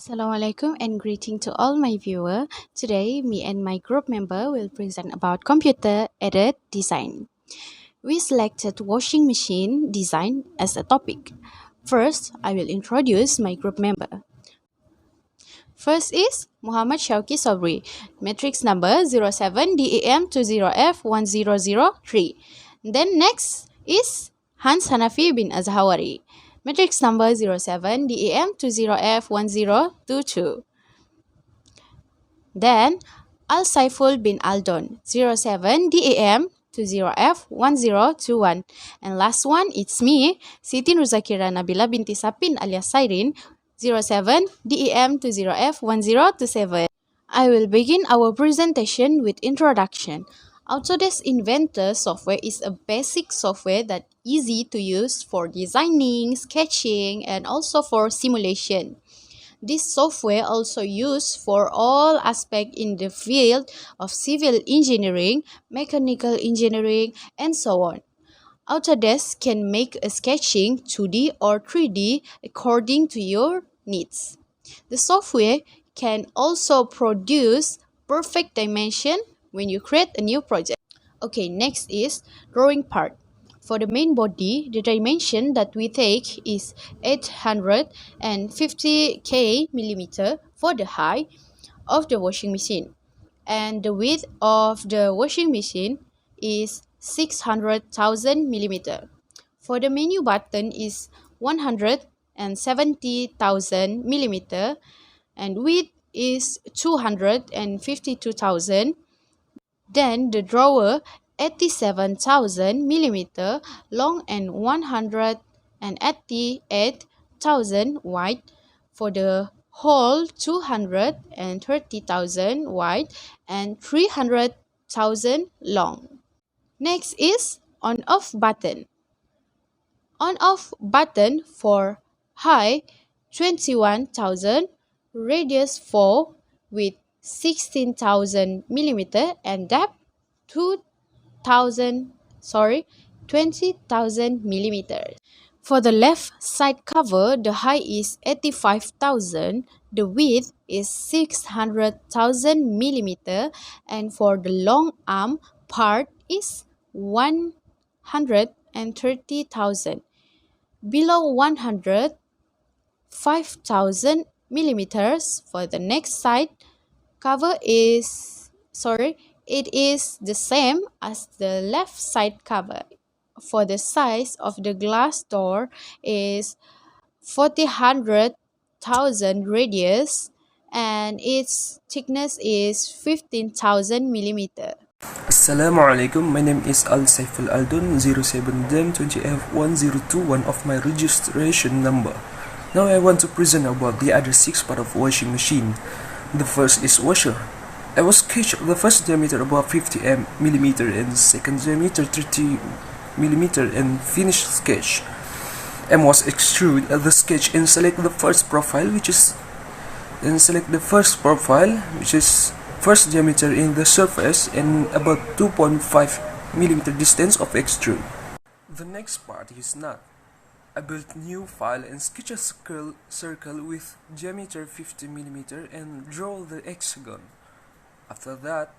Assalamualaikum and greeting to all my viewer. Today, me and my group member will present about computer-aided design. We selected washing machine design as a topic. First, I will introduce my group member. First is Muhammad Shauki Sobri, matrix number 07DEM20F1003. Then next is Hans Hanafi bin Azhawari, matrix number 07DEM20F1022. Then Al Saiful bin Aldon 07DEM 20F1021. And last one, it's me, Siti Nuzakira Nabila binti Sapin alias Sairin 07DEM 20F1027. I will begin our presentation with introduction. Autodesk Inventor software is a basic software that easy to use for designing, sketching, and also for simulation. This software also used for all aspects in the field of civil engineering, mechanical engineering, and so on. Autodesk can make a sketching 2D or 3D according to your needs. The software can also produce perfect dimension when you create a new project. Okay, next is drawing part. For the main body, the dimension that we take is 850 millimeter for the height of the washing machine, and the width of the washing machine is 600,000 millimeter. For the menu button is 170,000 millimeter, and width is 252,000. Then the drawer 87,000 millimeter long and 188,000 wide. For the hole 230,000 wide and 300,000 long. Next is on-off button. On-off button for high 21,000, radius 4 with 16,000 millimeter and depth 20,000 millimeters. For the left side cover, the height is 85,000, the width is 600,000 millimeter, and for the long arm part is 130,000. Below 105,000 millimeters for the next side cover is it is the same as the left side cover. For the size of the glass door is 400,000 radius and its thickness is 15,000 millimeter. Assalamualaikum, my name is Al Saiful Aldun 07DEM20F1021 of my registration number. Now I want to present about the other 6 part of washing machine. The first is washer. I was sketched the first diameter above 50 mm and second diameter 30 mm and finished sketch. M was extrude the sketch and select the first profile which is first diameter in the surface and about 2.5 mm distance of extrude. The next part is nut. I built new file and sketch a circle with diameter 50 mm and draw the hexagon. After that,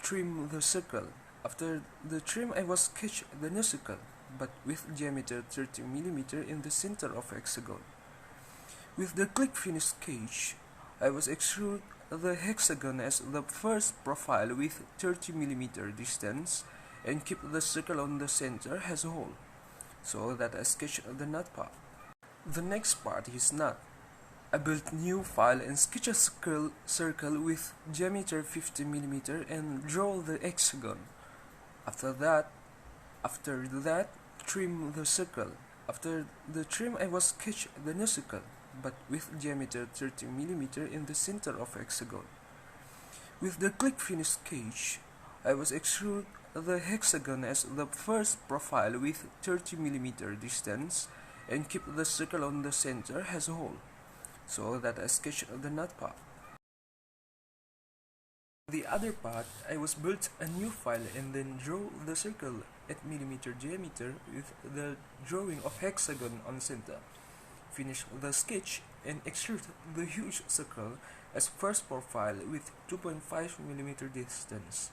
trim the circle. After the trim, I was sketch the new circle, but with diameter 30 mm in the center of hexagon. With the click finish sketch, I was extrude the hexagon as the first profile with 30 mm distance and keep the circle on the center as a whole, so that I sketch the nut part. The next part is nut. I built new file and sketch a circle with diameter 50 mm and draw the hexagon. After that, trim the circle. After the trim, I was sketch the new circle, but with diameter 30 mm in the center of hexagon. With the click finish sketch, I was extrude the hexagon as the first profile with 30 mm distance and keep the circle on the center as a whole, so that I sketch the nut part. The other part, I was built a new file and then draw the circle at millimeter diameter with the drawing of hexagon on center. Finish the sketch and extrude the huge circle as first profile with 2.5 mm distance.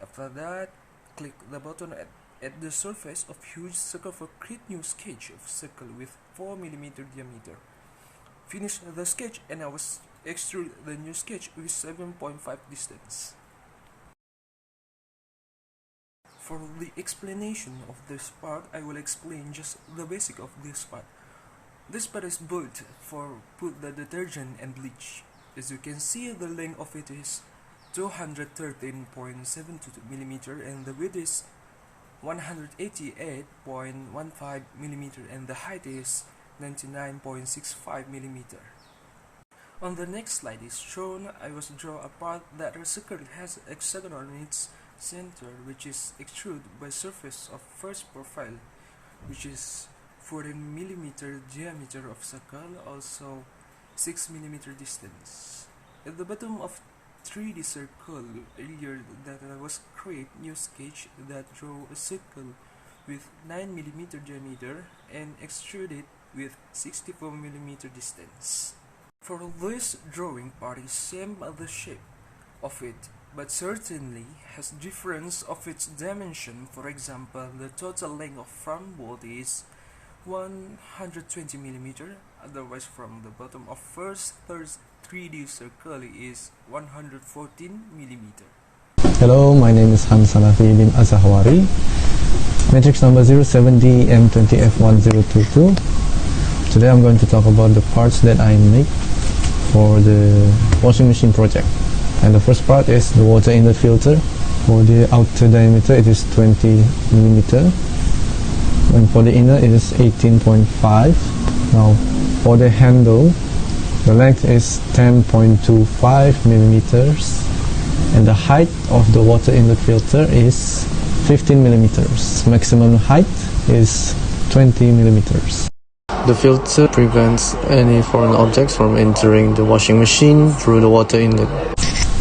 After that, click the button at the surface of huge circle for create new sketch of circle with 4 mm diameter. Finish the sketch and I will extrude the new sketch with 7.5 distance. For the explanation of this part, I will explain just the basic of this part. This part is built for put the detergent and bleach. As you can see, the length of it is 213.72 mm and the width is 188.15 mm and the height is 99.65 mm. On the next slide is shown, I was draw a part that a circle has a hexagon on its center, which is extruded by surface of first profile, which is 14 mm diameter of circle, also 6 mm distance. At the bottom of 3D circle earlier that I was create new sketch that draw a circle with 9 mm diameter and extrude it with 64 mm distance. For this drawing part is same as the shape of it, but certainly has difference of its dimension. For example, the total length of front bolt is 120 mm, otherwise from the bottom of first 3D circle is 114 mm. Hello, my name is Hans Hanafi bin Azahwari, matrix number 07DM20F1022. Today I'm going to talk about the parts that I make for the washing machine project. And the first part is the water inlet filter. For the outer diameter it is 20 mm and for the inner it is 18.5. Now for the handle, the length is 10.25 millimeters and the height of the water inlet filter is 15 millimeters. Maximum height is 20 millimeters. The filter prevents any foreign objects from entering the washing machine through the water inlet.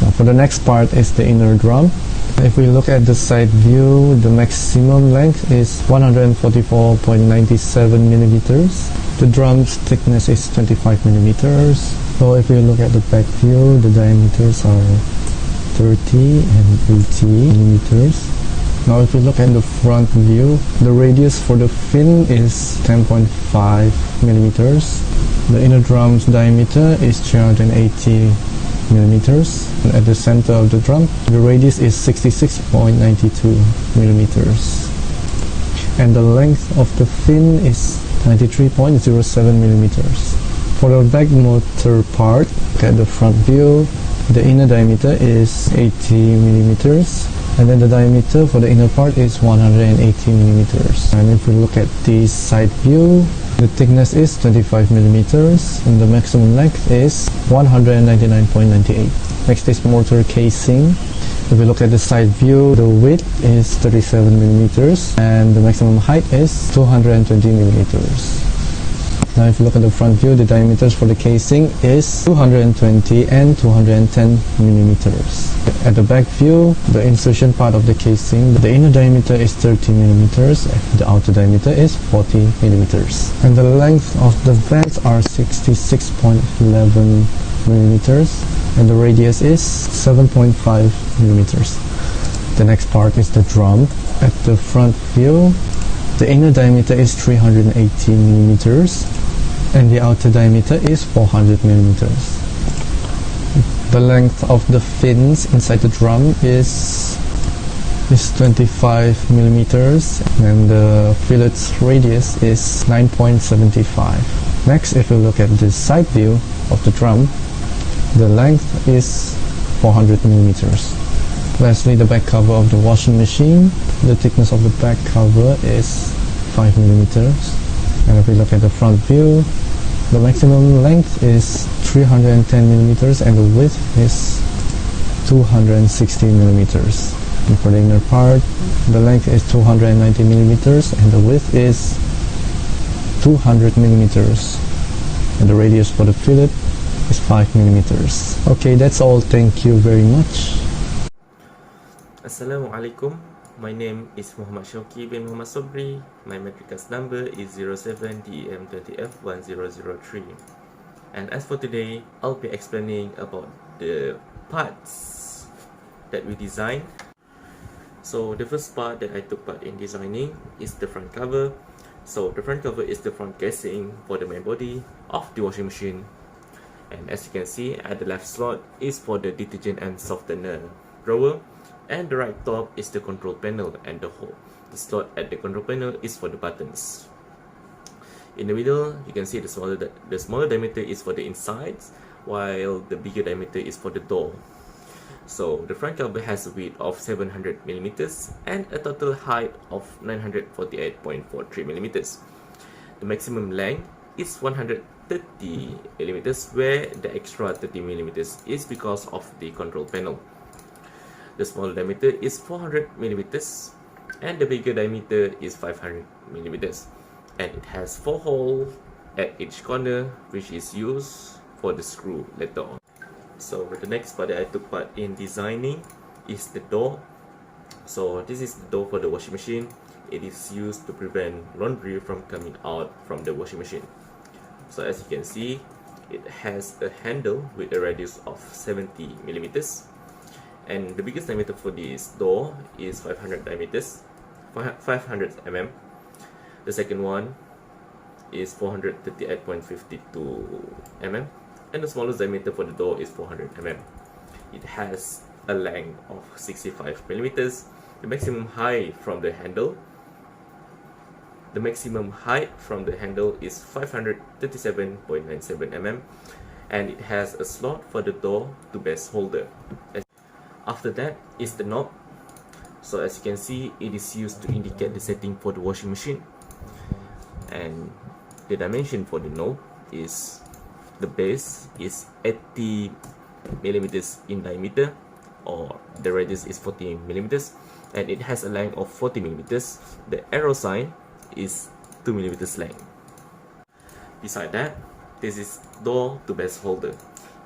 Now for the next part is the inner drum. If we look at the side view, the maximum length is 144.97 millimeters. The drum's thickness is 25 millimeters. So if we look at the back view, the diameters are 30 and 80 millimeters. Now if we look at the front view, the radius for the fin is 10.5 millimeters. The inner drum's diameter is 380 millimeters. And at the center of the drum, the radius is 66.92 millimeters. And the length of the fin is 93.07 millimeters. For the back motor part, look at the front view, the inner diameter is 80 millimeters. And then the diameter for the inner part is 180 millimeters. And if we look at the side view, the thickness is 25 millimeters and the maximum length is 199.98. Next is motor casing. If we look at the side view, the width is 37 millimeters and the maximum height is 220 millimeters. Now if you look at the front view, the diameters for the casing is 220 and 210 millimeters. At the back view, the insertion part of the casing, the inner diameter is 30 millimeters and the outer diameter is 40 millimeters. And the length of the vents are 66.11 millimeters and the radius is 7.5 millimeters. The next part is the drum. At the front view, the inner diameter is 380 millimeters and the outer diameter is 400 millimeters. The length of the fins inside the drum is 25 millimeters and the fillet's radius is 9.75. Next, if you look at the side view of the drum, the length is 400 millimeters. Lastly, the back cover of the washing machine, the thickness of the back cover is 5 millimeters. And if we look at the front view, the maximum length is 310 millimeters and the width is 260 millimeters. And for the inner part, the length is 290 millimeters and the width is 200 millimeters. And the radius for the fillet is 5 millimeters. Okay, that's all. Thank you very much. Assalamualaikum. My name is Muhammad Shauki bin Muhammad Sobri. My matrix number is 07DEM20F1003. And as for today, I'll be explaining about the parts that we designed. So the first part that I took part in designing is the front cover. So the front cover is the front casing for the main body of the washing machine. And as you can see, at the left slot is for the detergent and softener drawer, and the right top is the control panel, and the slot at the control panel is for the buttons. In the middle, you can see the smaller diameter is for the insides, while the bigger diameter is for the door. So the front cover has a width of 700 millimeters and a total height of 948.43 millimeters. The maximum length is 130 millimeters, where the extra 30 millimeters is because of the control panel. The smaller diameter is 400 millimeters and the bigger diameter is 500 millimeters, and it has 4 holes at each corner, which is used for the screw later on. So the next part that I took part in designing is the door. So this is the door for the washing machine. It is used to prevent laundry from coming out from the washing machine. So as you can see, it has a handle with a radius of 70 millimeters, and the biggest diameter for this door is 500 mm. The second one is 438.52 mm, and the smallest diameter for the door is 400 mm. It has a length of 65 millimeters. The maximum height from the handle is 537.97 mm, and it has a slot for the door to base holder. After that is the knob. So as you can see, it is used to indicate the setting for the washing machine, and the dimension for the knob is the base is 80 millimeters in diameter, or the radius is 40 millimeters, and it has a length of 40 millimeters. The arrow sign is 2 millimeters length. Beside that, this is door to base holder.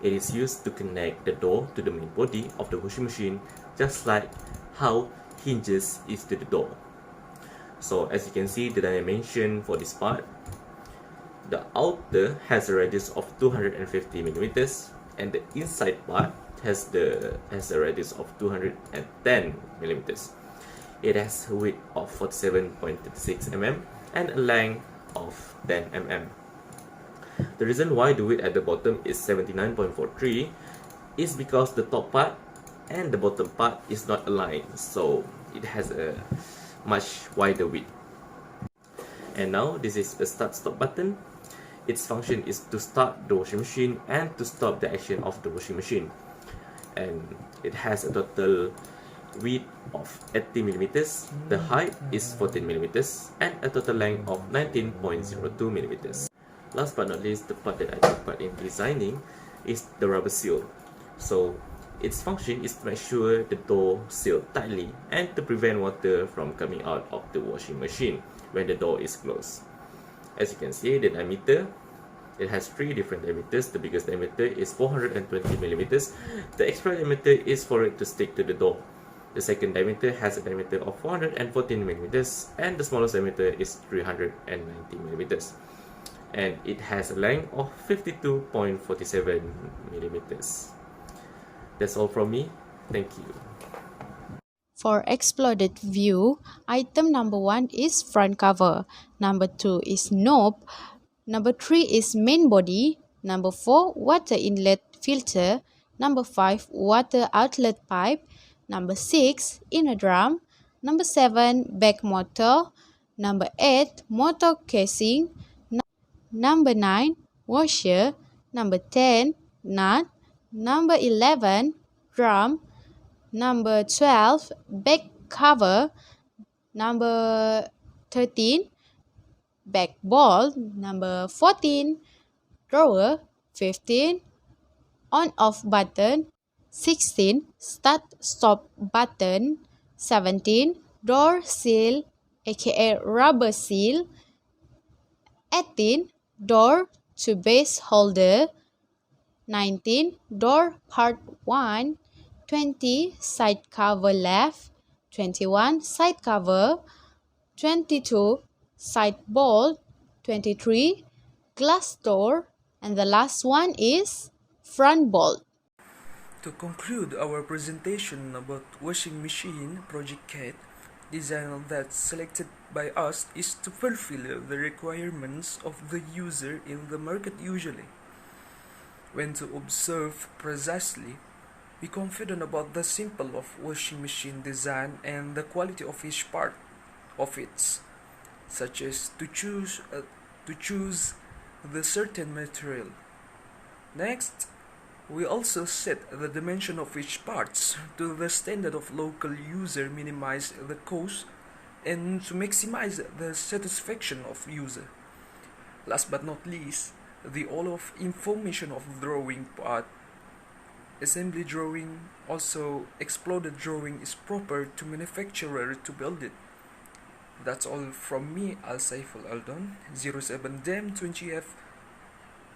It is used to connect the door to the main body of the washing machine, just like how hinges is to the door. So as you can see, the dimension for this part, the outer has a radius of 250 millimeters, and the inside part has a radius of 210 millimeters. It has a width of 47.36 mm and a length of 10 mm. The reason why the width at the bottom is 79.43 is because the top part and the bottom part is not aligned, so it has a much wider width. And now this is the start-stop button. Its function is to start the washing machine and to stop the action of the washing machine. And it has a total width of 80 millimeters, the height is 14 millimeters, and a total length of 19.02 millimeters. Last but not least, the part that I took part in designing is the rubber seal. So its function is to make sure the door sealed tightly and to prevent water from coming out of the washing machine when the door is closed. As you can see, the diameter, it has 3 different diameters. The biggest diameter is 420 millimeters. The extra diameter is for it to stick to the door. The second diameter has a diameter of 414 millimeters, and the smallest diameter is 390 millimeters. And it has a length of 52.47 millimeters. That's all from me. Thank you. For exploded view, item number 1 is front cover, number 2 is knob, number 3 is main body, number 4 water inlet filter, number 5 water outlet pipe, number 6 inner drum, number 7 back motor, number 8 motor casing, number 9 washer, number 10 nut, number 11 drum, number 12 back cover, number 13 back ball, number 14 drawer, 15 on off button, 16 start stop button, 17 door seal aka rubber seal, 18 door to base holder, 19 door part 1, 20 side cover left, 21 side cover, 22 side bolt, 23 glass door, And the last one is front bolt. To conclude our presentation about washing machine project kit, design that's selected by us is to fulfill the requirements of the user in the market usually. When to observe precisely, be confident about the simple of washing machine design and the quality of each part of it, such as to choose the certain material. Next, we also set the dimension of each parts to the standard of local user, minimize the cost and to maximize the satisfaction of user. Last but not least, the all of information of drawing part, assembly drawing, also exploded drawing is proper to manufacturer to build it. That's all from me, Al Saiful Aldon, 07DEM20F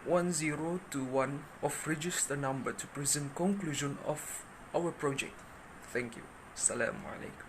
1021 of register number to present conclusion of our project. Thank you. Assalamu alaikum.